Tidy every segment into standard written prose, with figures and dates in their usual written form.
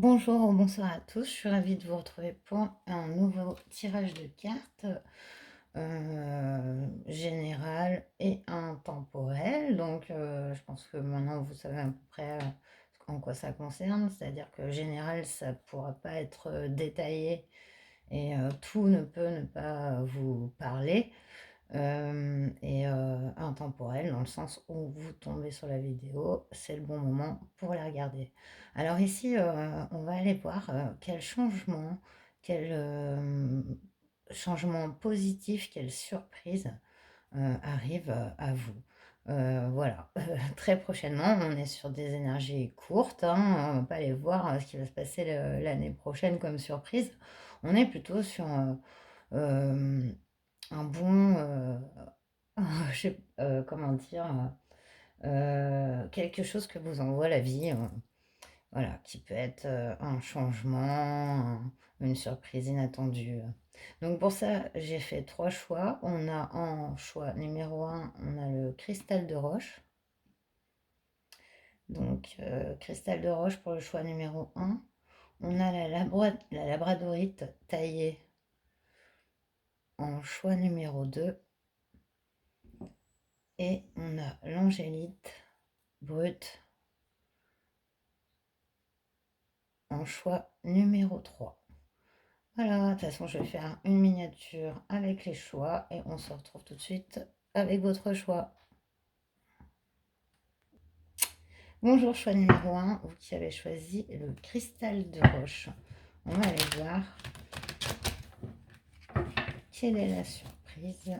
Bonjour ou bonsoir à tous, je suis ravie de vous retrouver pour un nouveau tirage de cartes général et intemporel. Donc, je pense que maintenant vous savez à peu près en quoi ça concerne, c'est-à-dire que général, ça ne pourra pas être détaillé et tout ne peut ne pas vous parler. Et intemporel dans le sens où vous tombez sur la vidéo, c'est le bon moment pour la regarder. Alors ici, on va aller voir quel changement, quel changement positif, quelle surprise arrive à vous. Voilà, très prochainement, on est sur des énergies courtes, hein, on va pas aller voir ce qui va se passer l'année prochaine comme surprise. On est plutôt sur euh, un bon, je sais, comment dire, quelque chose que vous envoie la vie, voilà, qui peut être un changement, une surprise inattendue. Donc pour ça, j'ai fait trois choix. On a en choix numéro un, on a le cristal de roche. Donc cristal de roche pour le choix numéro un. On a la labradorite taillée en choix numéro 2. Et on a l'angélite brute en choix numéro 3. Voilà, de toute façon, je vais faire une miniature avec les choix et on se retrouve tout de suite avec votre choix. Bonjour, choix numéro 1, vous qui avez choisi le cristal de roche. On va aller voir quelle est la surprise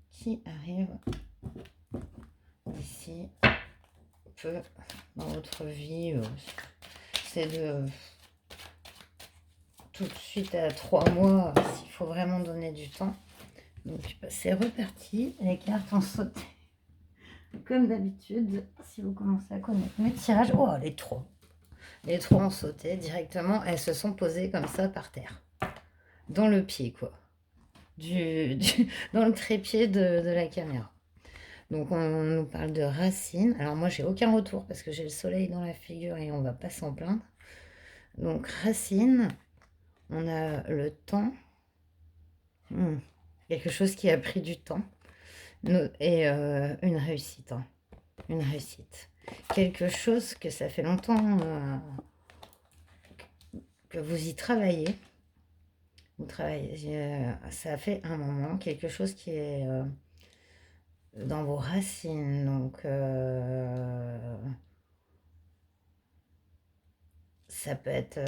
qui arrive d'ici peu dans votre vie. C'est de tout de suite à 3 mois s'il faut vraiment donner du temps. Donc c'est reparti, les cartes ont sauté. Comme d'habitude, si vous commencez à connaître mes tirages, oh les trois ont sauté directement, elles se sont posées comme ça par terre, dans le pied quoi, dans le trépied de la caméra. Donc on nous parle de racines. Alors moi j'ai aucun retour parce que j'ai le soleil dans la figure et on va pas s'en plaindre. Donc racines, on a le temps, quelque chose qui a pris du temps, et une réussite, hein. Une réussite. Quelque chose que ça fait longtemps que vous y travaillez. Vous travaillez, ça fait un moment, quelque chose qui est dans vos racines. Donc, ça peut être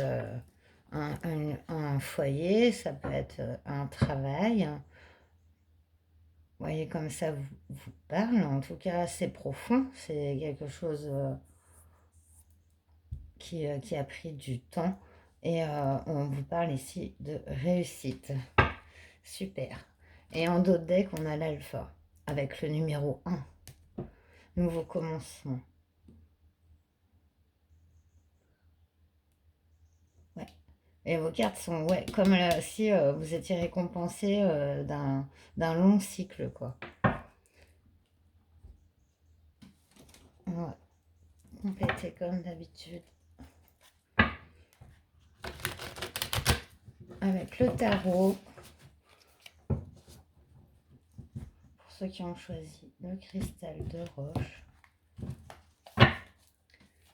un foyer, ça peut être un travail. Vous voyez, comme ça vous parle. En tout cas, c'est profond. C'est quelque chose qui a pris du temps. Et on vous parle ici de réussite. Super. Et en d'autres decks, on a l'alpha avec le numéro 1. Nouveau commencement. Ouais. Et vos cartes sont ouais, comme si vous étiez récompensé d'un long cycle, quoi. On va compléter comme d'habitude avec le tarot. Pour ceux qui ont choisi le cristal de roche.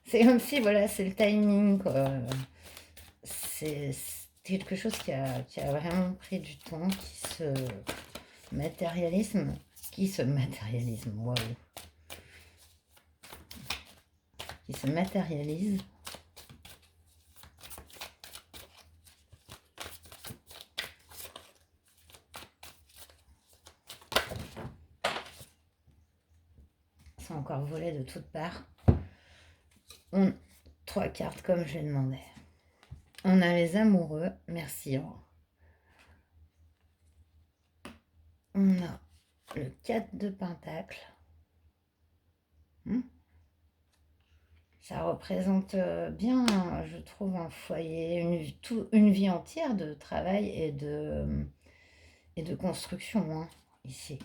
C'est comme si, voilà, c'est le timing, quoi. C'est quelque chose qui a vraiment pris du temps, qui se matérialise, waouh, qui se matérialise. Sont encore volés de toutes parts. On, 3 cartes comme je demandé. On a les amoureux, merci. On a le 4 de pentacle. Ça représente bien, je trouve, un foyer, une vie entière de travail et de construction, hein, ici.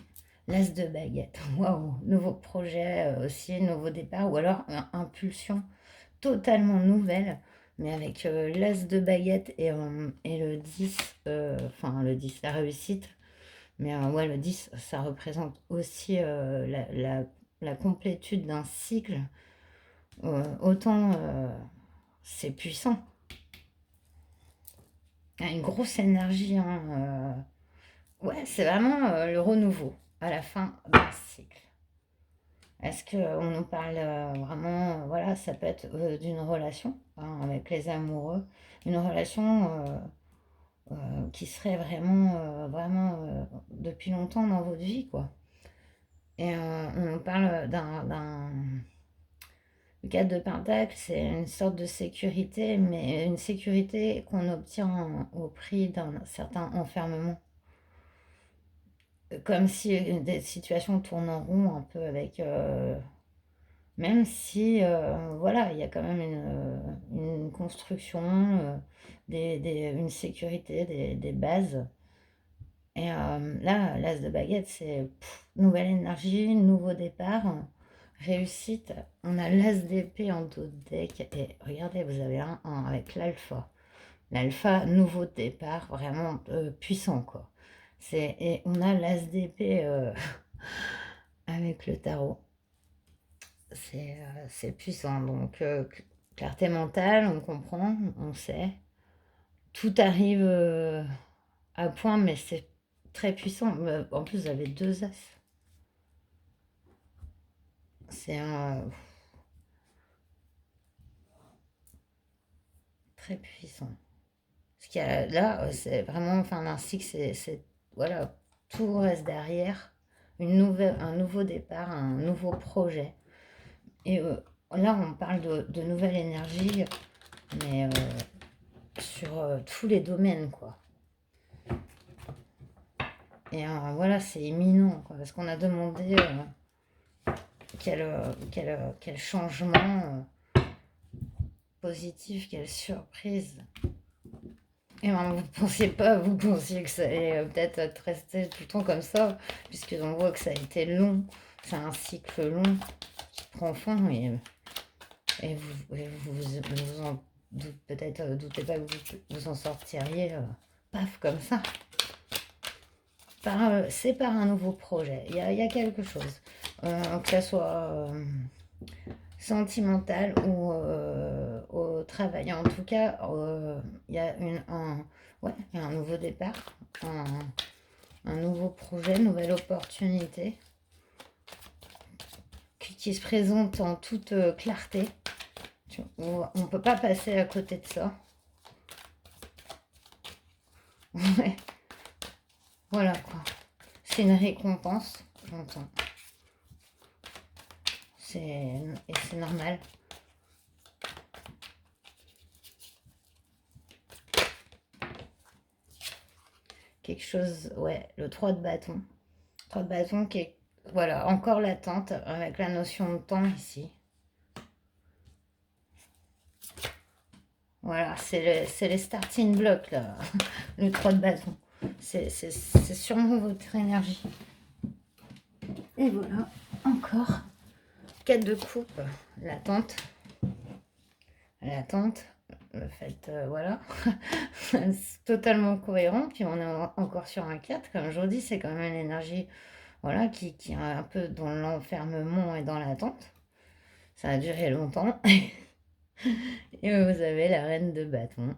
L'as de baguette, waouh, nouveau projet aussi, nouveau départ, ou alors impulsion totalement nouvelle, mais avec l'as de baguette et le 10, enfin le 10, la réussite. Mais ouais, le 10 ça représente aussi la complétude d'un cycle. Autant c'est puissant. Il y a une grosse énergie, hein. Ouais, c'est vraiment le renouveau à la fin d'un cycle. Est-ce qu'on nous parle vraiment, voilà, ça peut être d'une relation hein, avec les amoureux, une relation qui serait vraiment depuis longtemps dans votre vie, quoi. Et on nous parle le 4 de Pentacle, c'est une sorte de sécurité, mais une sécurité qu'on obtient au prix d'un certain enfermement. Comme si des situations tournent en rond un peu avec même si, voilà, il y a quand même une construction, une sécurité, des bases. Et là, l'as de baguette, c'est nouvelle énergie, nouveau départ, réussite. On a l'as d'épée en dos de deck. Et regardez, vous avez un avec l'alpha. L'alpha, nouveau départ, vraiment puissant, quoi. Et on a l'as d'épée avec le tarot. C'est puissant. Donc, clarté mentale, on comprend, on sait. Tout arrive à point, mais c'est très puissant. En plus, vous avez deux as. C'est très puissant. Ce qu'il y a là, c'est vraiment, enfin, ainsi que voilà, tout reste derrière. Un nouveau départ, un nouveau projet. Et là, on parle de nouvelle énergie, mais sur tous les domaines, quoi. Et voilà, c'est imminent, quoi, parce qu'on a demandé quel changement positif, quelle surprise. Et ben, vous pensiez que ça allait peut-être être resté tout le temps comme ça, puisqu'on voit que ça a été long, c'est un cycle long qui prend fin, vous en peut-être doutez pas que vous en sortiriez paf comme ça. C'est par un nouveau projet. Il y a quelque chose, que ça soit sentimental ou au travail. En tout cas, il y a ouais, il y a un nouveau départ, un nouveau projet, nouvelle opportunité qui se présente en toute clarté. On ne peut pas passer à côté de ça. Ouais, voilà quoi. C'est une récompense, j'entends. Et c'est normal. Quelque chose, ouais, le 3 de bâton. 3 de bâton qui est, voilà, encore l'attente avec la notion de temps ici. Voilà, c'est les starting blocks, là, le 3 de bâton. C'est sûrement votre énergie. Et voilà, encore 4 de coupe, l'attente. L'attente, le fait, voilà, c'est totalement cohérent. Puis on est encore sur un 4, comme je vous dis, c'est quand même une énergie voilà, qui est un peu dans l'enfermement et dans l'attente. Ça a duré longtemps. Et vous avez la reine de bâton.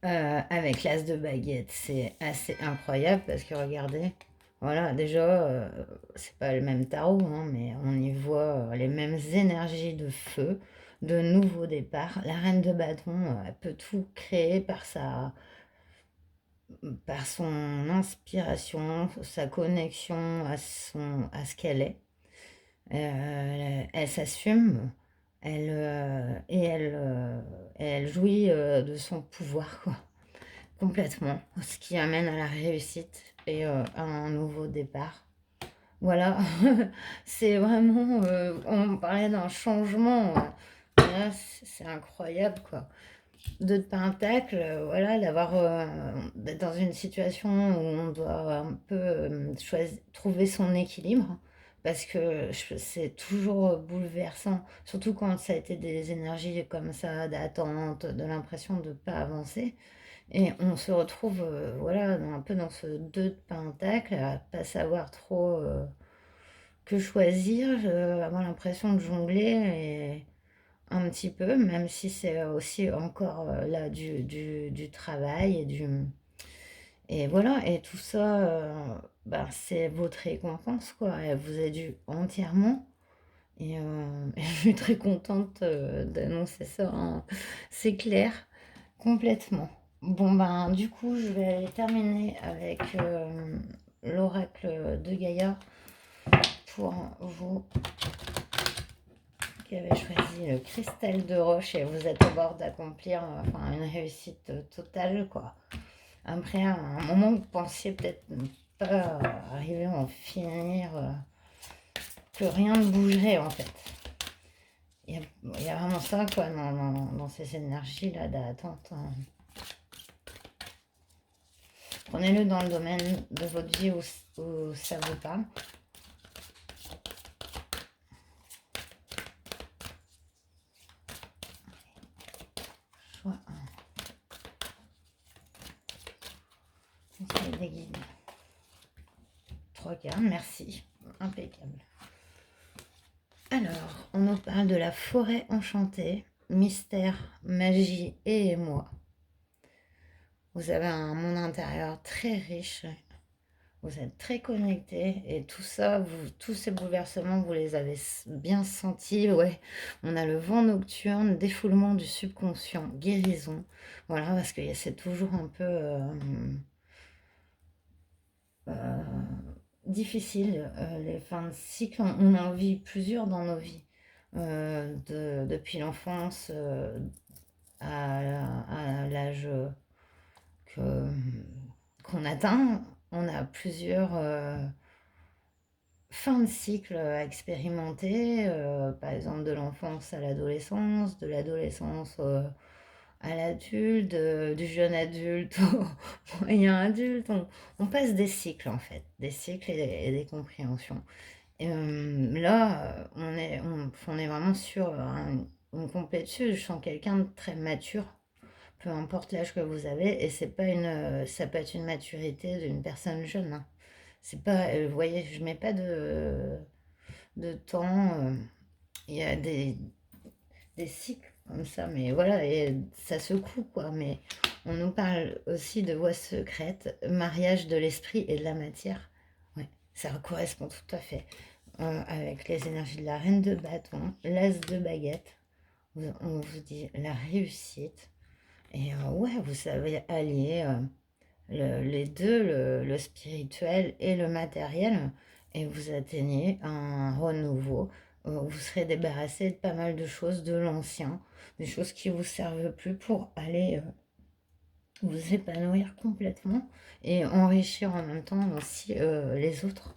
Avec l'as de baguette, c'est assez incroyable parce que regardez, voilà, déjà, c'est pas le même tarot, hein, mais on y voit les mêmes énergies de feu, de nouveau départ. La reine de bâton, elle peut tout créer par son inspiration, sa connexion à ce qu'elle est. Elle s'assume, elle jouit de son pouvoir, quoi, complètement, ce qui amène à la réussite et à un nouveau départ. Voilà, c'est vraiment, on parlait d'un changement, là, c'est incroyable, quoi. Deux de Pentacle, voilà, d'être dans une situation où on doit un peu trouver son équilibre, parce que c'est toujours bouleversant, surtout quand ça a été des énergies comme ça, d'attente, de l'impression de ne pas avancer. Et on se retrouve voilà, un peu dans ce 2 de pentacle, à pas savoir trop que choisir, avoir l'impression de jongler et un petit peu, même si c'est aussi encore là du travail et voilà, et tout ça, ben, c'est votre récompense, quoi. Elle vous est due entièrement. Et je suis très contente d'annoncer ça, hein. C'est clair, complètement. Bon, ben, du coup, je vais aller terminer avec l'oracle de Gaïa pour vous qui avez choisi le cristal de roche et vous êtes au bord d'accomplir enfin, une réussite totale, quoi. Après, à un moment, vous pensiez peut-être ne pas arriver à en finir, que rien ne bougerait, en fait. Il y a vraiment ça, quoi, dans ces énergies-là d'attente, hein. Prenez-le dans le domaine de votre vie où ça vous parle. Choix 1. Conseil des guides. 3 cartes, merci. Impeccable. Alors, on nous parle de la forêt enchantée, mystère, magie et émoi. Vous avez un monde intérieur très riche, vous êtes très connecté et tout ça, tous ces bouleversements, vous les avez bien sentis. Ouais, on a le vent nocturne, défoulement du subconscient, guérison. Voilà, parce que c'est toujours un peu euh, difficile, les fins de cycle. On en vit plusieurs dans nos vies, depuis l'enfance à l'âge que, qu'on atteint. On a plusieurs fins de cycle à expérimenter, par exemple de l'enfance à l'adolescence, de l'adolescence à l'adulte, du jeune adulte au moyen adulte. On passe des cycles en fait, des cycles et des compréhensions. Et là, on est vraiment sur une complétude. Je sens quelqu'un de très mature, peu importe l'âge que vous avez, et c'est pas ça peut être une maturité d'une personne jeune, hein. C'est pas, vous voyez, je mets pas de temps. Il y a des cycles comme ça, mais voilà, et ça secoue, quoi. Mais on nous parle aussi de voies secrètes, mariage de l'esprit et de la matière. Ouais, ça correspond tout à fait avec les énergies de la reine de bâton, l'as de baguette. On vous dit la réussite. Et ouais, vous savez allier les deux, le spirituel et le matériel, et vous atteignez un renouveau. Vous serez débarrassé de pas mal de choses de l'ancien, des choses qui ne vous servent plus pour aller vous épanouir complètement et enrichir en même temps aussi les autres.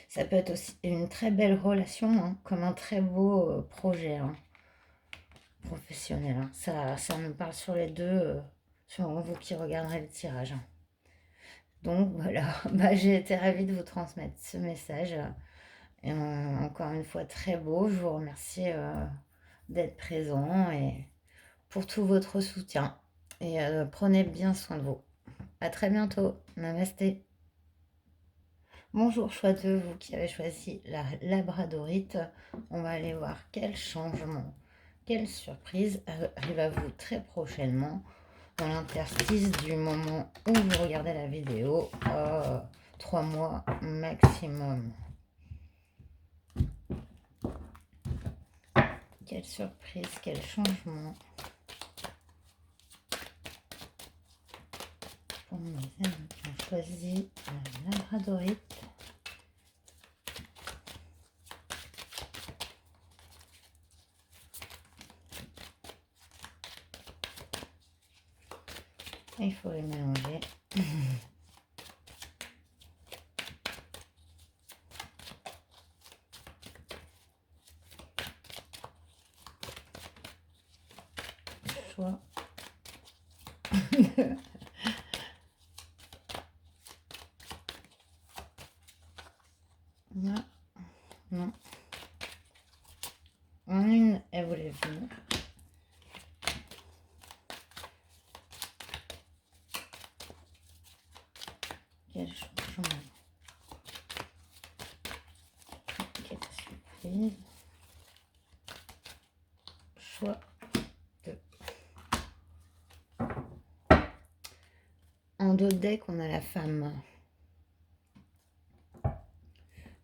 Ça peut être aussi une très belle relation, hein, comme un très beau projet, hein, professionnel, hein. Ça me parle sur les deux, sur vous qui regarderez le tirage, hein. Donc voilà, bah, j'ai été ravie de vous transmettre ce message. Et encore une fois, très beau. Je vous remercie d'être présent et pour tout votre soutien. Et prenez bien soin de vous. À très bientôt. Namasté. Bonjour, choix de vous qui avez choisi la labradorite. On va aller voir quel changement, quelle surprise arrive à vous très prochainement dans l'interstice du moment où vous regardez la vidéo. 3 mois maximum. Quelle surprise, quel changement pour mes amis qui ont choisi la labradorite. Et il faut les mélanger. Choix. Voilà. voulez-vous? Quel changement? Quelle surprise? Choix de... En dos de deck, on a la femme.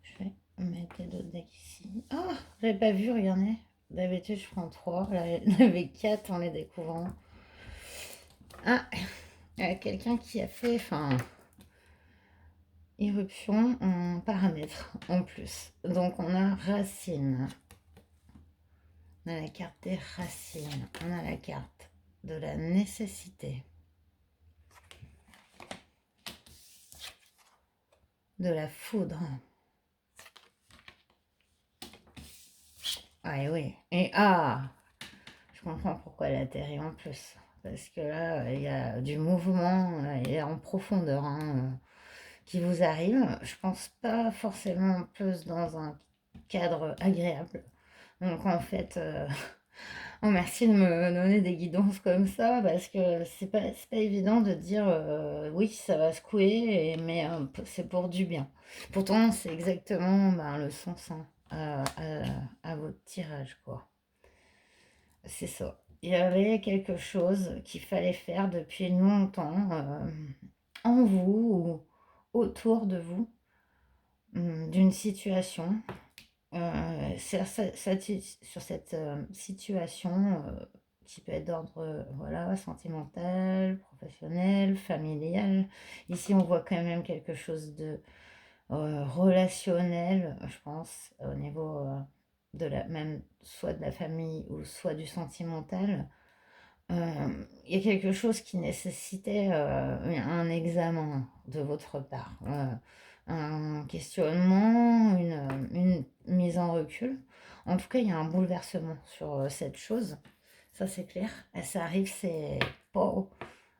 Je vais mettre les deux decks ici. Oh, j'avais pas vu, regardez. D'habitude, je prends 3. Là, il y en avait 4 en les découvrant. Ah, il y a quelqu'un qui a fait, irruption en paramètres en plus. Donc, on a racine. On a la carte des racines. On a la carte de la nécessité. De la foudre. Ah et oui. Et je comprends pourquoi elle atterrit en plus. Parce que là, il y a du mouvement et en profondeur qui vous arrive. Je pense pas forcément plus dans un cadre agréable. Donc en fait, oh, merci de me donner des guidances comme ça parce que c'est pas évident de dire oui, ça va secouer, mais c'est pour du bien. Pourtant, c'est exactement le sens à votre tirage, quoi. C'est ça. Il y avait quelque chose qu'il fallait faire depuis longtemps en vous ou autour de vous, d'une situation. Sur cette situation qui peut être d'ordre voilà, sentimental, professionnel, familial. Ici, on voit quand même quelque chose de relationnel, je pense, au niveau même soit de la famille ou soit du sentimental. Il y a quelque chose qui nécessitait un examen de votre part, un questionnement, une mise en recul. En tout cas, il y a un bouleversement sur cette chose, ça c'est clair. Et ça arrive, c'est pas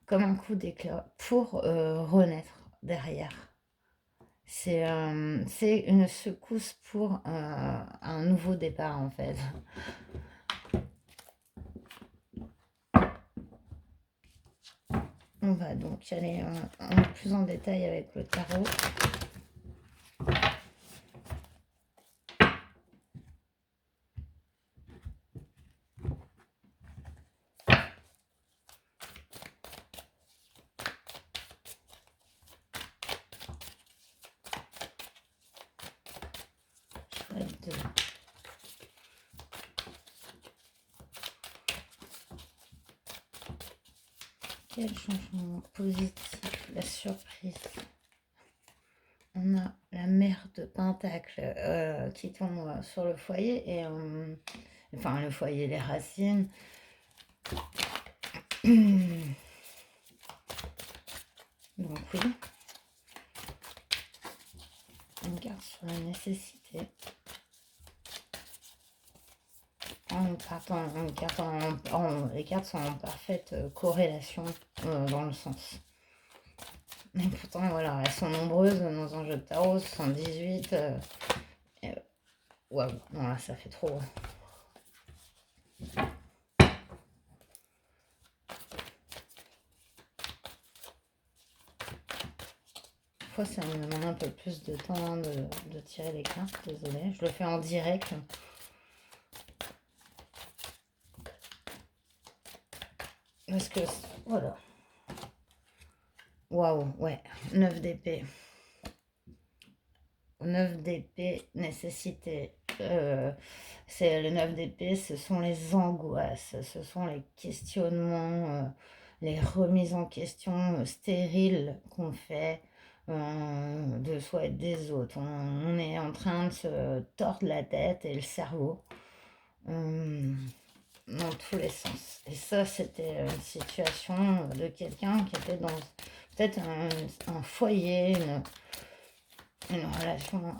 comme un coup d'éclat pour renaître derrière. C'est une secousse pour un nouveau départ en fait. On va donc aller plus en détail avec le tarot. Quel changement positif, la surprise. On a la mère de Pentacle qui tombe sur le foyer et enfin le foyer, les racines. Donc oui, une carte sur la nécessité. Les cartes sont en parfaite corrélation dans le sens. Mais pourtant, voilà, elles sont nombreuses dans un jeu de tarot, 78. Waouh, non là, ça fait trop. Parfois, ça me demande un peu plus de temps de tirer les cartes, désolé. Je le fais en direct. Parce que, voilà. Waouh, ouais, 9 d'épée. 9 d'épée, nécessité. C'est le 9 d'épée, ce sont les angoisses, ce sont les questionnements, les remises en question stériles qu'on fait de soi et des autres. On est en train de se tordre la tête et le cerveau dans tous les sens. Et ça, c'était une situation de quelqu'un qui était dans peut-être un foyer, une relation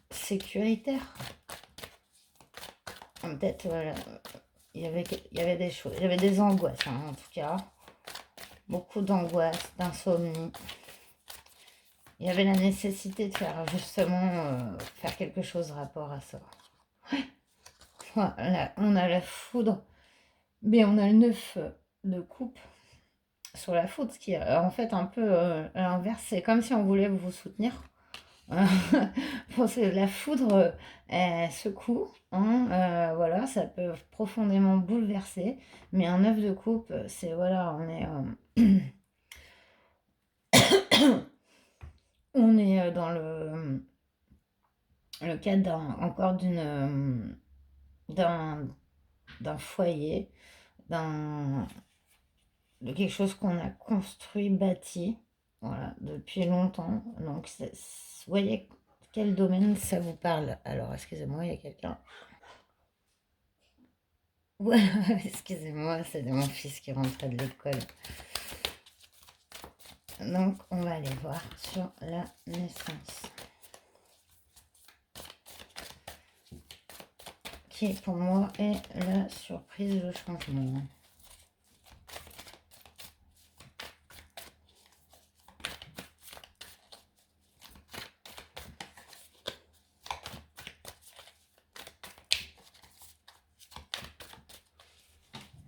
sécuritaire. Peut-être il y avait des choses, il y avait des angoisses en tout cas. Beaucoup d'angoisse, d'insomnie. Il y avait la nécessité de faire justement faire quelque chose rapport à ça. Ouais. Voilà, on a la foudre, mais on a le 9 de coupe sur la foudre, ce qui est en fait un peu à l'inverse. C'est comme si on voulait vous soutenir. Parce que la foudre, elle secoue, hein, voilà, ça peut profondément bouleverser. Mais un œuf de coupe, c'est voilà, on est dans le cadre encore d'un, d'un foyer, d'un, de quelque chose qu'on a construit, bâti, voilà, depuis longtemps. Donc, vous voyez quel domaine ça vous parle. Alors, excusez-moi, il y a quelqu'un. Voilà, excusez-moi, c'est mon fils qui rentrait de l'école. Donc, on va aller voir sur la naissance. Qui, pour moi, est la surprise, le changement.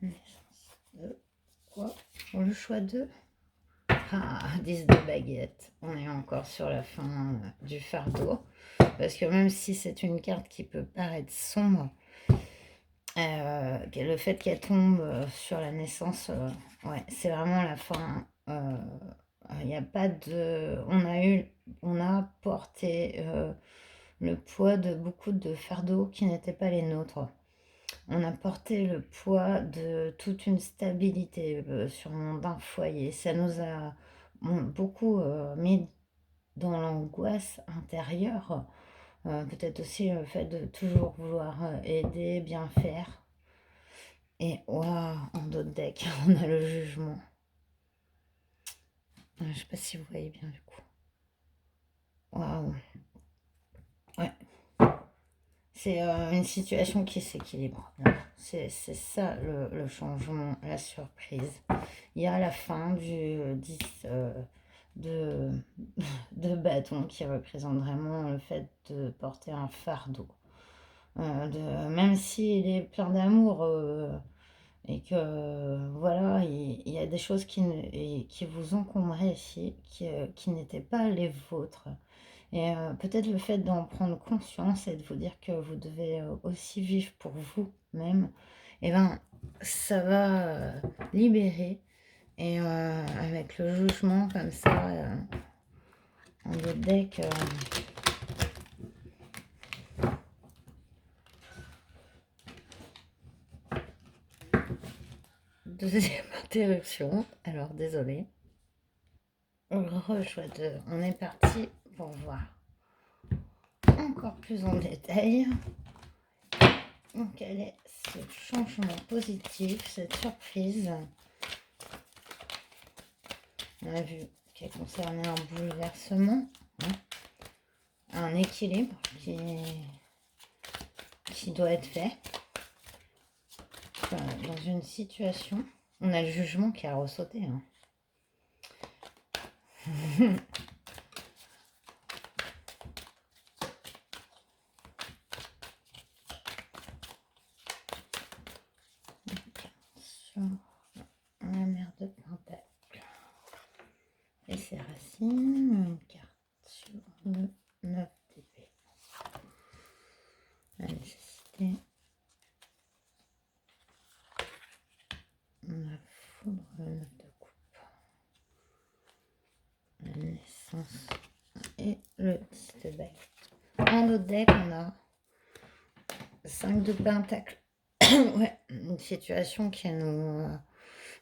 Naissance de quoi? Pour le choix de... Ah, 10 de baguette. On est encore sur la fin du fardeau. Parce que même si c'est une carte qui peut paraître sombre, le fait qu'elle tombe sur la naissance, ouais, c'est vraiment la fin. Il n'y a pas de... On a porté le poids de beaucoup de fardeaux qui n'étaient pas les nôtres. On a porté le poids de toute une stabilité d'un foyer. Ça nous a beaucoup mis dans l'angoisse intérieure. Peut-être aussi le fait de toujours vouloir aider, bien faire. Et waouh, en d'autres decks, on a le jugement. Je sais pas si vous voyez bien du coup. Waouh. Ouais. C'est une situation qui s'équilibre. C'est ça le changement, la surprise. Il y a la fin du 10 de, bâton qui représente vraiment le fait de porter un fardeau. Même s'il est plein d'amour et que voilà, il y a des choses qui vous encombraient ici, qui n'étaient pas les vôtres. Et peut-être le fait d'en prendre conscience et de vous dire que vous devez aussi vivre pour vous-même, et ben ça va libérer. Et avec le jugement comme ça, en deux deck, deuxième interruption. Alors désolé. Rechoix 2. On est parti pour voir encore plus en détail. Donc, quel est ce changement positif, cette surprise? On a vu qu'elle concernait un bouleversement, hein, un équilibre qui doit être fait dans une situation. On a le jugement qui a ressauté. Hein. Sur la mer de Pentacle et ses racines, une carte sur le 9 d'épée. La nécessité. La foudre, le 9 de coupe. La naissance et le 10 de baguette. En autre deck, on a 5 de pentacle. Ouais, une situation qui nous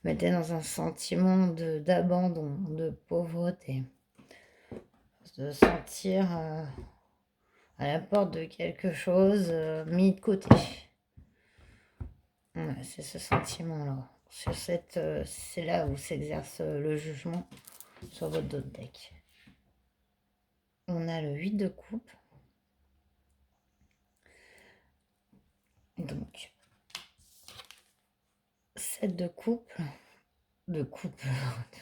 mettait dans un sentiment d'abandon, de pauvreté. De sentir à la porte de quelque chose mis de côté. Ouais, c'est ce sentiment-là. C'est là où s'exerce le jugement sur votre dos de deck. On a le 8 de coupe. Donc, 7 de coupe. De coupe.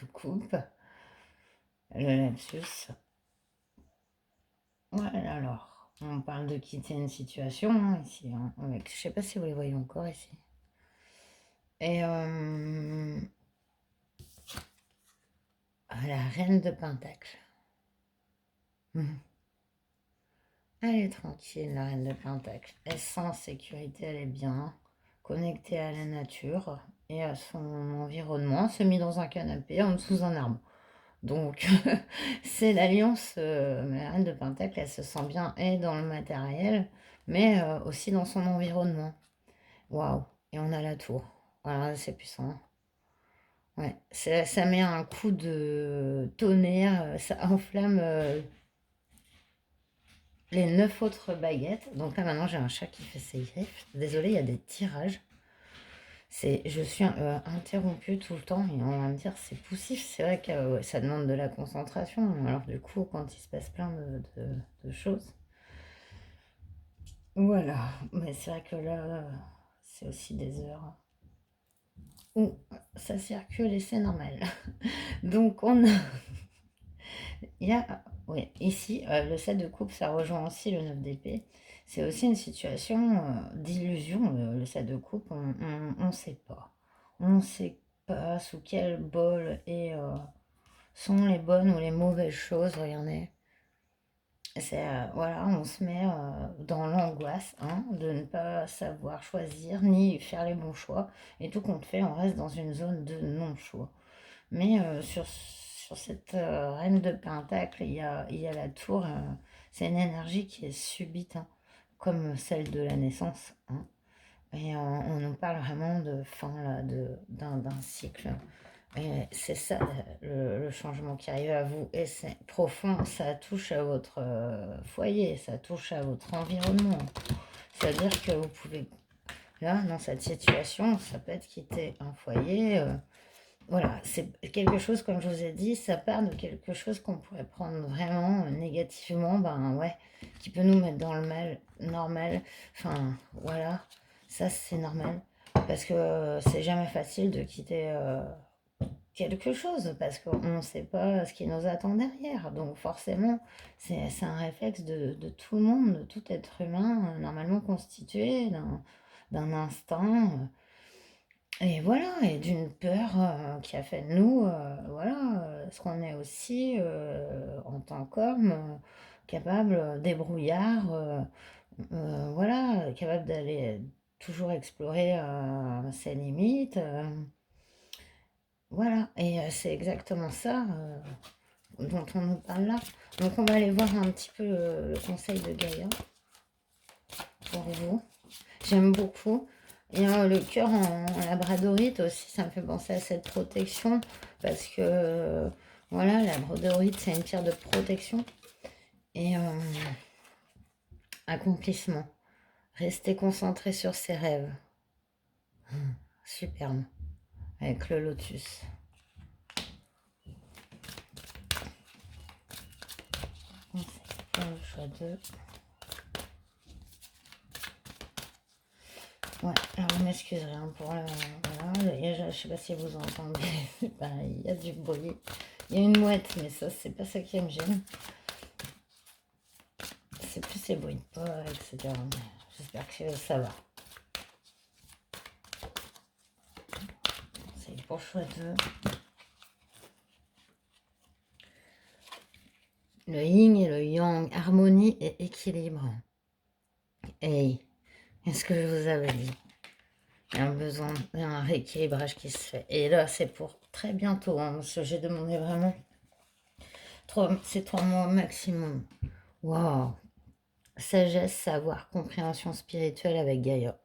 De coupe. Le lapsus. Voilà alors. On parle de quitter une situation, hein, ici, hein, avec, je sais pas si vous les voyez encore ici. Et la reine de Pentacle. Mhm. Elle est tranquille, la reine de Pentacle. Elle sent en sécurité, elle est bien connectée à la nature et à son environnement. Elle s'est mise dans un canapé en dessous d'un arbre. Donc, c'est l'alliance. La reine de Pentacle, elle se sent bien et dans le matériel, mais aussi dans son environnement. Waouh! Et on a la tour. Voilà, c'est puissant. Ouais, ça met un coup de tonnerre, ça enflamme les 9 autres baguettes. Donc là, maintenant, j'ai un chat qui fait ses griffes. Désolée, il y a des tirages. Je suis interrompue tout le temps et on va me dire c'est poussif. C'est vrai que ouais, ça demande de la concentration. Alors du coup, quand il se passe plein de choses. Voilà. Mais c'est vrai que là, c'est aussi des heures où ça circule et c'est normal. Donc on a... Il y a, oui, ici, le 7 de coupe, ça rejoint aussi le 9 d'épée. C'est aussi une situation d'illusion, le 7 de coupe. On ne sait pas. On ne sait pas sous quel bol sont les bonnes ou les mauvaises choses. Regardez. Voilà, on se met dans l'angoisse hein, de ne pas savoir choisir ni faire les bons choix. Et tout compte fait, on reste dans une zone de non-choix. Mais sur cette reine de Pentacle, il y a la tour. C'est une énergie qui est subite, hein, comme celle de la naissance. Hein. Et on nous parle vraiment de fin là, d'un cycle. Et c'est ça le changement qui arrive à vous. Et c'est profond, ça touche à votre foyer, ça touche à votre environnement. C'est-à-dire que vous pouvez, là, dans cette situation, ça peut être quitter un foyer. Voilà, c'est quelque chose, comme je vous ai dit, ça part de quelque chose qu'on pourrait prendre vraiment négativement, ben ouais, qui peut nous mettre dans le mal normal. Enfin, voilà, ça c'est normal. Parce que c'est jamais facile de quitter quelque chose, parce qu'on ne sait pas ce qui nous attend derrière. Donc forcément, c'est un réflexe de tout le monde, de tout être humain, normalement constitué d'un instinct. Et voilà, et d'une peur qui a fait de nous, voilà, ce qu'on est aussi en tant qu'homme, capable, débrouillard, voilà, capable d'aller toujours explorer ses limites. Voilà, et c'est exactement ça dont on nous parle là. Donc on va aller voir un petit peu le conseil de Gaïa pour vous. J'aime beaucoup. Et le cœur en labradorite aussi, ça me fait penser à cette protection. Parce que, voilà, la labradorite, c'est une pierre de protection. Et accomplissement. Rester concentré sur ses rêves. Superbe. Avec le lotus. C'est le choix 2. Ouais, alors vous m'excuserez hein, pour le... Voilà, je sais pas si vous entendez, il y a du bruit. Il y a une mouette, mais ça, c'est pas ça qui me gêne. C'est plus les bruits de pas, etc. J'espère que ça va. C'est pour choix 2. Le yin et le yang, harmonie et équilibre. Hey, qu'est-ce que je vous avais dit? Il y a un besoin, il y a un rééquilibrage qui se fait. Et là, c'est pour très bientôt, hein, parce que j'ai demandé vraiment c'est 3 mois maximum. Waouh! Sagesse, savoir, compréhension spirituelle avec Gaïa.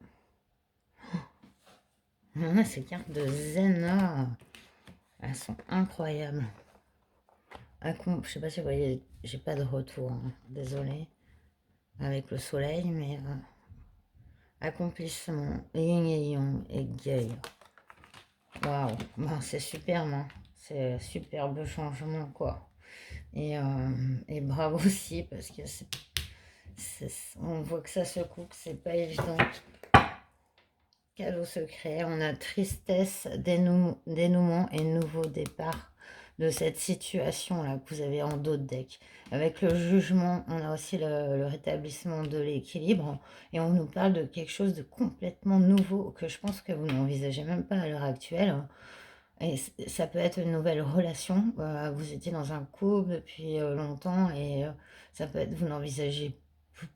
On a ces cartes de zen là. Elles sont incroyables. Je sais pas si vous voyez, j'ai pas de retour. Hein. Désolée. Avec le soleil, mais accomplissement, yin et yang et Gaïa. Waouh! Bon, c'est superbe. Hein. C'est superbe changement quoi. Et bravo aussi parce que on voit que ça se coupe, c'est pas évident. Cadeau secret, on a tristesse, dénouement et nouveau départ. de cette situation-là que vous avez en dos de deck. Avec le jugement, on a aussi le rétablissement de l'équilibre et on nous parle de quelque chose de complètement nouveau que je pense que vous n'envisagez même pas à l'heure actuelle. Et ça peut être une nouvelle relation. Vous étiez dans un couple depuis longtemps et ça peut être, vous n'envisagez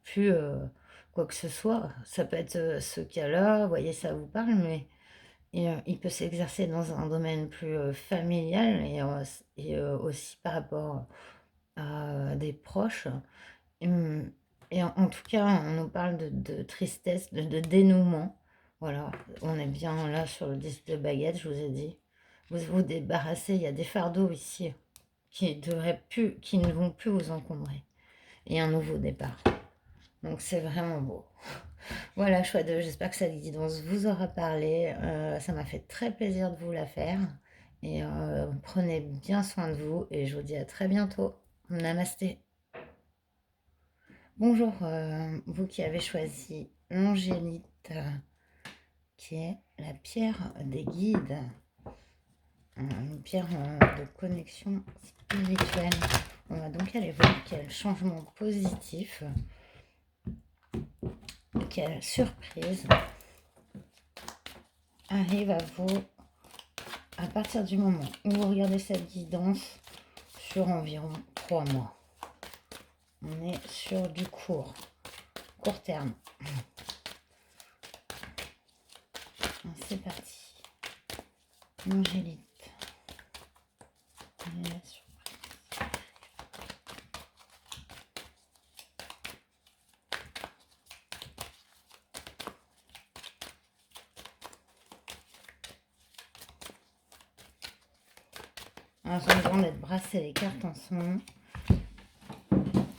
plus quoi que ce soit. Ça peut être ce cas-là, vous voyez, ça vous parle, mais il peut s'exercer dans un domaine plus familial et aussi par rapport à des proches. Hum, Et en tout cas, on nous parle de tristesse, de dénouement. Voilà, on est bien là sur le 10 de baguette, je vous ai dit. Vous vous débarrassez, il y a des fardeaux ici qui ne vont plus vous encombrer. Et un nouveau départ. Donc c'est vraiment beau. Voilà, choix 2, j'espère que cette guidance vous aura parlé. Ça m'a fait très plaisir de vous la faire. Et prenez bien soin de vous et je vous dis à très bientôt. Namasté. Bonjour, vous qui avez choisi l'angélite, qui est la pierre des guides, une pierre de connexion spirituelle. On va donc aller voir quel changement positif, quelle surprise arrive à vous à partir du moment où vous regardez cette guidance sur environ 3 mois. On est sur du court terme. C'est parti. L'angélite. Alors, j'ai besoin d'être brassé les cartes en ce moment.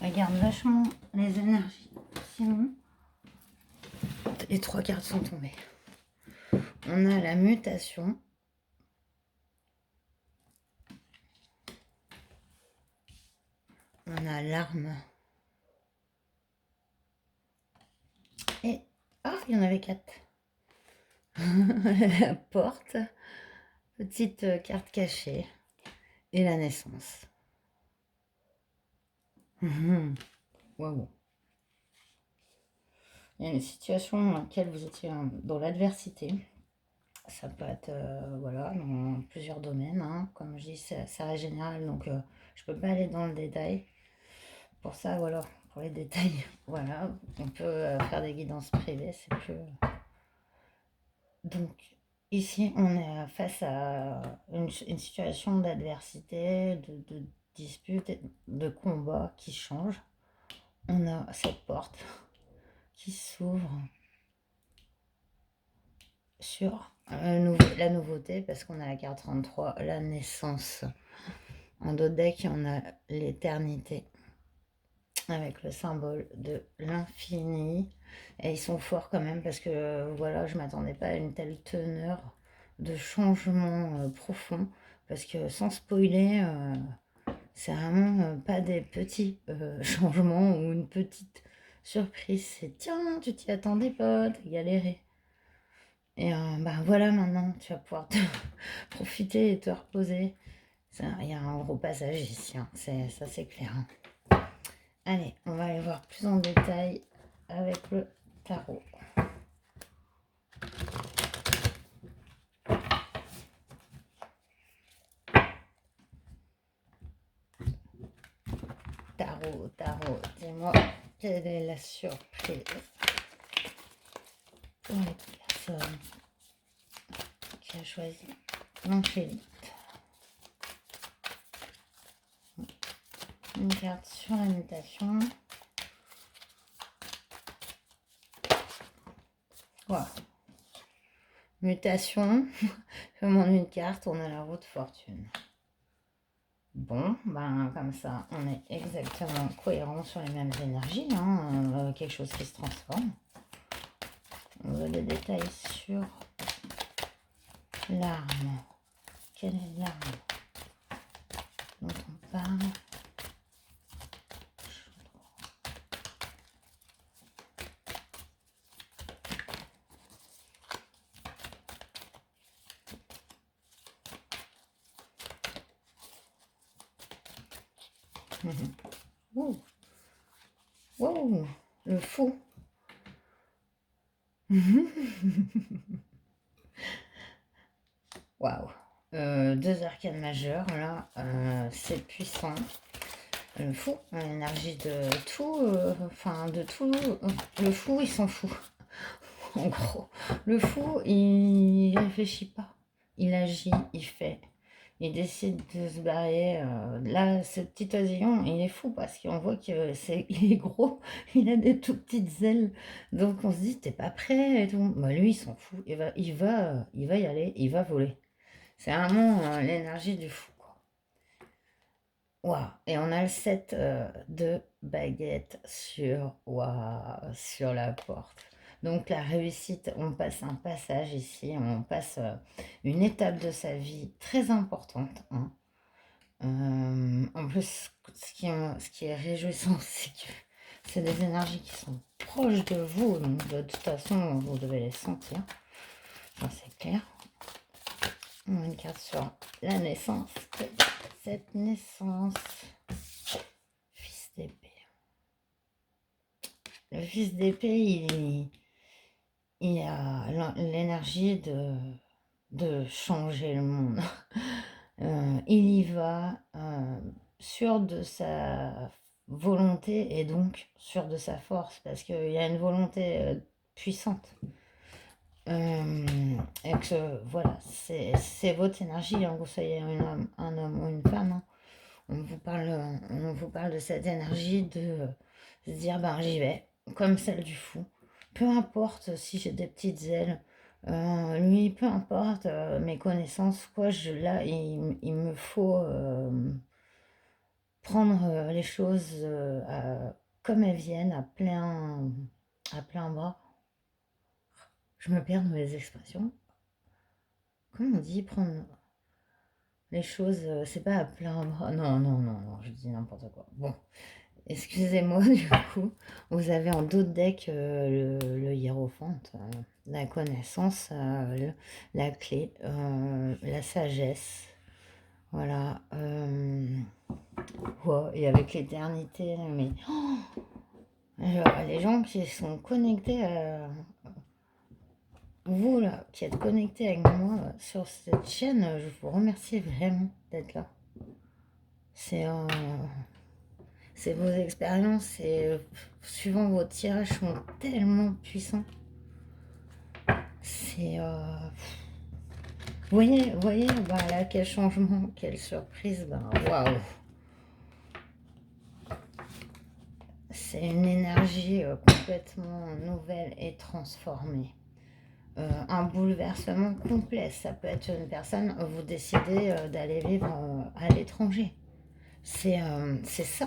Regarde vachement les énergies. Sinon, les 3 cartes sont tombées. On a la mutation. On a l'arme. Et... ah, il y en avait 4. La porte. Petite carte cachée. Et la naissance. Waouh. Il y a une situation dans laquelle vous étiez dans l'adversité. Ça peut être voilà, dans plusieurs domaines. Hein. Comme je dis, ça reste général, donc je peux pas aller dans le détail. Pour ça, voilà, pour les détails, voilà, on peut faire des guidances privées, c'est plus... Donc, ici, on est face à une situation d'adversité, de dispute, de combat qui change. On a cette porte qui s'ouvre sur la nouveauté, parce qu'on a la carte 33, la naissance. En dos de deck, on a l'éternité, avec le symbole de l'infini. Et ils sont forts quand même, parce que voilà, je m'attendais pas à une telle teneur de changement profond, parce que sans spoiler, c'est vraiment pas des petits changements ou une petite surprise. C'est tiens, tu t'y attendais pas, t'as galéré. Et bah voilà, maintenant tu vas pouvoir te profiter et te reposer. Il y a un gros passage ici, hein. Ça c'est clair. Hein. Allez, on va aller voir plus en détail avec le tarot. Tarot, dis-moi quelle est la surprise pour les personnes qui a choisi l'angélite. Une carte sur la mutation. Voilà. Mutation. Je demande une carte, on a la roue de fortune. Bon, ben comme ça, on est exactement cohérent sur les mêmes énergies. Hein, quelque chose qui se transforme. On veut des détails sur l'arme. Quelle est l'arme dont on parle? Ouh, wow, le fou. Waouh. Deux arcanes majeures, là, c'est puissant. Le fou, l'énergie de tout, enfin de tout. Le fou, il s'en fout. En gros, le fou, il réfléchit pas. Il agit, il fait. Il décide de se barrer. Là, ce petit oisillon, il est fou parce qu'on voit il est gros, il a des tout petites ailes. Donc on se dit, t'es pas prêt et tout. Bah, lui, il s'en fout. Il va y aller, il va voler. C'est vraiment l'énergie du fou, quoi. Waouh. Et on a le set de baguettes sur la porte. Donc la réussite, on passe un passage ici, on passe une étape de sa vie très importante, hein. En plus, ce qui est réjouissant, c'est que c'est des énergies qui sont proches de vous, donc de toute façon, vous devez les sentir, ça c'est clair. On a une carte sur la naissance, cette naissance, fils d'épée. Le fils d'épée, il a l'énergie de changer le monde. Il y va sûr de sa volonté et donc sûr de sa force parce qu'il y a une volonté puissante. Et que voilà, c'est votre énergie, hein, que vous soyez un homme ou une femme, hein. On vous parle de cette énergie de se dire ben j'y vais, comme celle du fou. Peu importe si j'ai des petites ailes, lui, peu importe mes connaissances, quoi, là, il me faut prendre les choses comme elles viennent, à plein bras. Je me perds dans les expressions. Comment on dit prendre les choses, c'est pas à plein bras. Non, non, non, non, je dis n'importe quoi. Bon, excusez-moi, du coup, vous avez en dos de deck le hiérophante, la connaissance, la clé, la sagesse. Voilà. Ouais, et avec l'éternité, mais les gens qui sont connectés à vous, là, qui êtes connectés avec moi sur cette chaîne, je vous remercie vraiment d'être là. C'est vos expériences et suivant vos tirages sont tellement puissants. C'est voyez, bah là quel changement, quelle surprise, bah waouh. C'est une énergie complètement nouvelle et transformée. Un bouleversement complet. Ça peut être une personne, vous décidez d'aller vivre à l'étranger. C'est ça.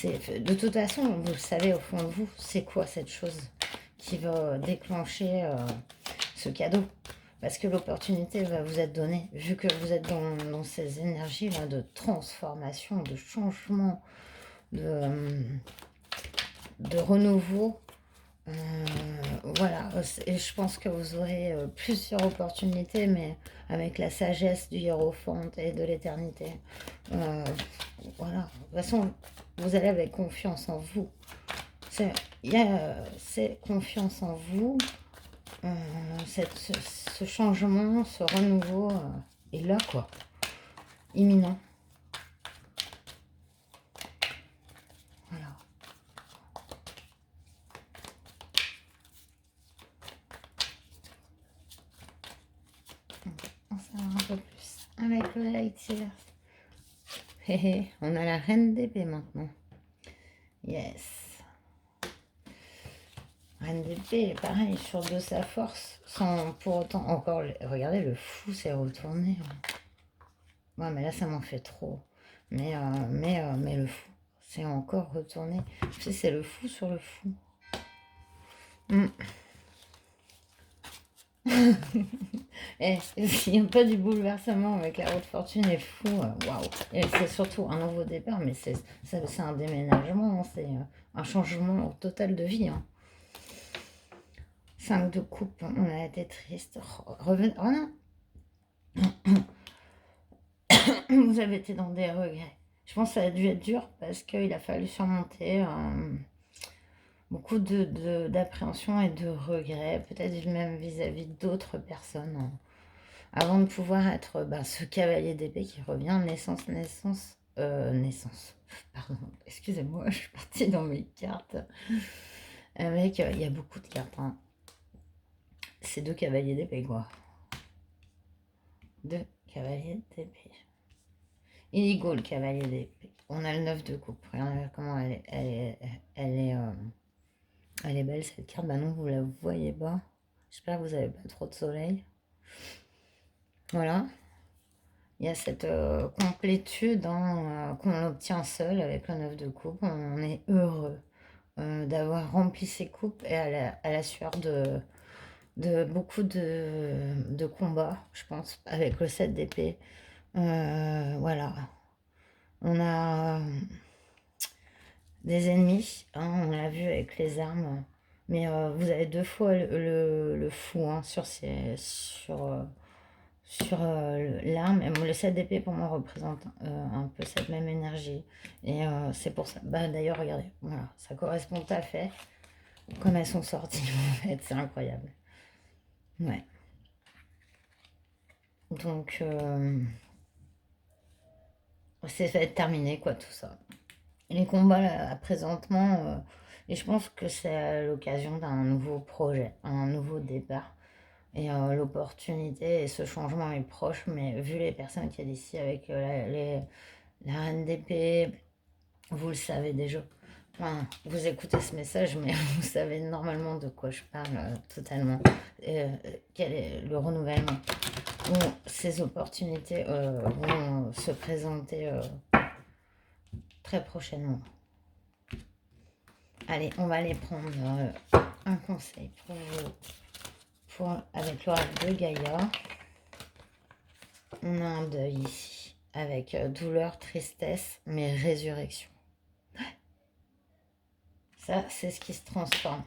De toute façon, vous le savez au fond de vous, c'est quoi cette chose qui va déclencher ce cadeau. Parce que l'opportunité va vous être donnée, vu que vous êtes dans ces énergies-là de transformation, de changement, de renouveau. Voilà, et je pense que vous aurez plusieurs opportunités, mais avec la sagesse du hiérophante et de l'éternité. Voilà, de toute façon, vous allez avec confiance en vous. C'est confiance en vous, ce changement, ce renouveau est là, quoi, imminent. Voilà. On va savoir un peu plus avec le light year. On a la reine d'épée maintenant. Yes. Reine d'épée, pareil, sur de sa force, sans pour autant encore... Regardez, le fou s'est retourné. Ouais, mais là, ça m'en fait trop. Mais le fou, c'est encore retourné. Tu sais, c'est le fou sur le fou. Et s'il n'y a pas du bouleversement avec la haute fortune et fou, waouh. Et c'est surtout un nouveau départ, mais c'est un déménagement, hein, c'est un changement total de vie, hein. 5 de coupe, on a été triste. Revenez. Oh non. Vous avez été dans des regrets. Je pense que ça a dû être dur parce qu'il a fallu surmonter beaucoup d'appréhension et de regrets, peut-être même vis-à-vis d'autres personnes, avant de pouvoir être ce cavalier d'épée qui revient, naissance, pardon, excusez-moi, je suis partie dans mes cartes, avec, il y a beaucoup de cartes, hein. C'est deux cavaliers d'épée, quoi. Deux cavaliers d'épée. Inigo, le cavalier d'épée. On a le 9 de coupe. Regardez comment elle est belle, cette carte. Bah non, vous la voyez pas. J'espère que vous n'avez pas trop de soleil. Voilà. Il y a cette complétude qu'on obtient seul avec le 9 de coupe. On est heureux d'avoir rempli ses coupes et à la sueur de beaucoup de combats, je pense, avec le 7 d'épée. Voilà. On a des ennemis, hein, on l'a vu avec les armes. Mais vous avez deux fois le fou hein, sur l'arme. Et le 7 d'épée pour moi représente un peu cette même énergie. Et c'est pour ça. Bah, d'ailleurs, regardez, voilà, ça correspond tout à fait comme elles sont sorties en fait. C'est incroyable. Ouais. Donc, c'est terminé quoi tout ça. Les combats là, présentement, et je pense que c'est à l'occasion d'un nouveau projet, un nouveau départ. Et l'opportunité et ce changement est proche, mais vu les personnes qu'il y a d'ici avec la reine d'épée, vous le savez déjà. Enfin, vous écoutez ce message, mais vous savez normalement de quoi je parle totalement. Quel est le renouvellement? Où ces opportunités vont se présenter très prochainement. Allez, on va aller prendre un conseil pour vous, avec l'oracle de Gaïa. On a un deuil ici, avec douleur, tristesse, mais résurrection. Ça, c'est ce qui se transforme.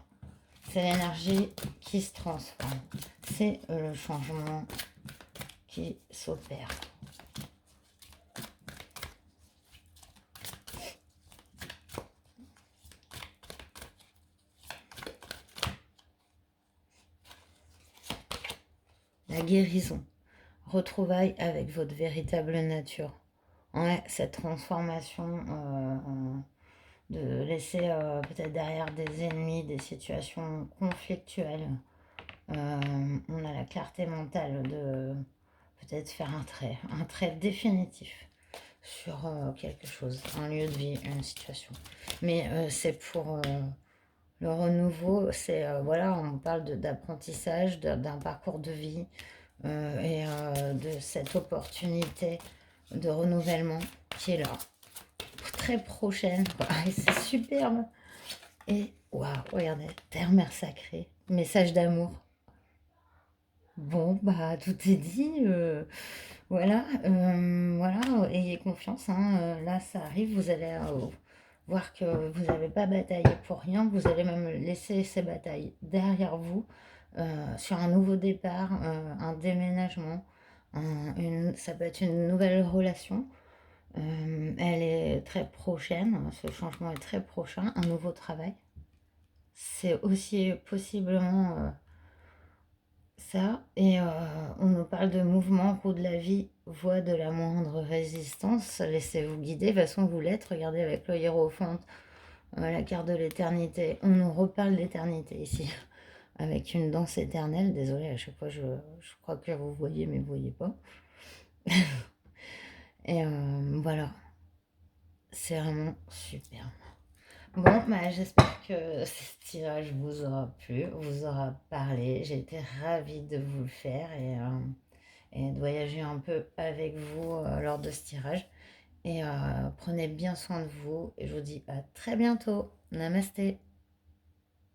C'est l'énergie qui se transforme. C'est le changement qui s'opère. La guérison. Retrouvailles avec votre véritable nature. Ouais, cette transformation de laisser peut-être derrière des ennemis, des situations conflictuelles. On a la clarté mentale de peut-être faire un trait définitif sur quelque chose, un lieu de vie, une situation. Mais c'est pour le renouveau, c'est voilà, on parle d'apprentissage, d'un parcours de vie et de cette opportunité de renouvellement qui est là, très prochaine, quoi. Et c'est superbe. Et waouh, regardez, terre, mère sacrée, message d'amour. Bon, bah tout est dit. Voilà, voilà, ayez confiance, hein, là, ça arrive, vous allez voir que vous n'avez pas bataillé pour rien, vous allez même laisser ces batailles derrière vous sur un nouveau départ, un déménagement, ça peut être une nouvelle relation. Elle est très prochaine, ce changement est très prochain, un nouveau travail. C'est aussi possiblement ça, et on nous parle de mouvement, roue de la vie, voie de la moindre résistance. Laissez-vous guider, de toute façon vous l'êtes. Regardez avec le hiérophante, la carte de l'éternité. On nous reparle d'éternité ici, avec une danse éternelle. Désolée, à chaque fois je crois que vous voyez, mais vous voyez pas. Et voilà, c'est vraiment super. Bon, bah, j'espère que ce tirage vous aura plu, vous aura parlé. J'ai été ravie de vous le faire et de voyager un peu avec vous lors de ce tirage. Et prenez bien soin de vous et je vous dis à très bientôt. Namasté.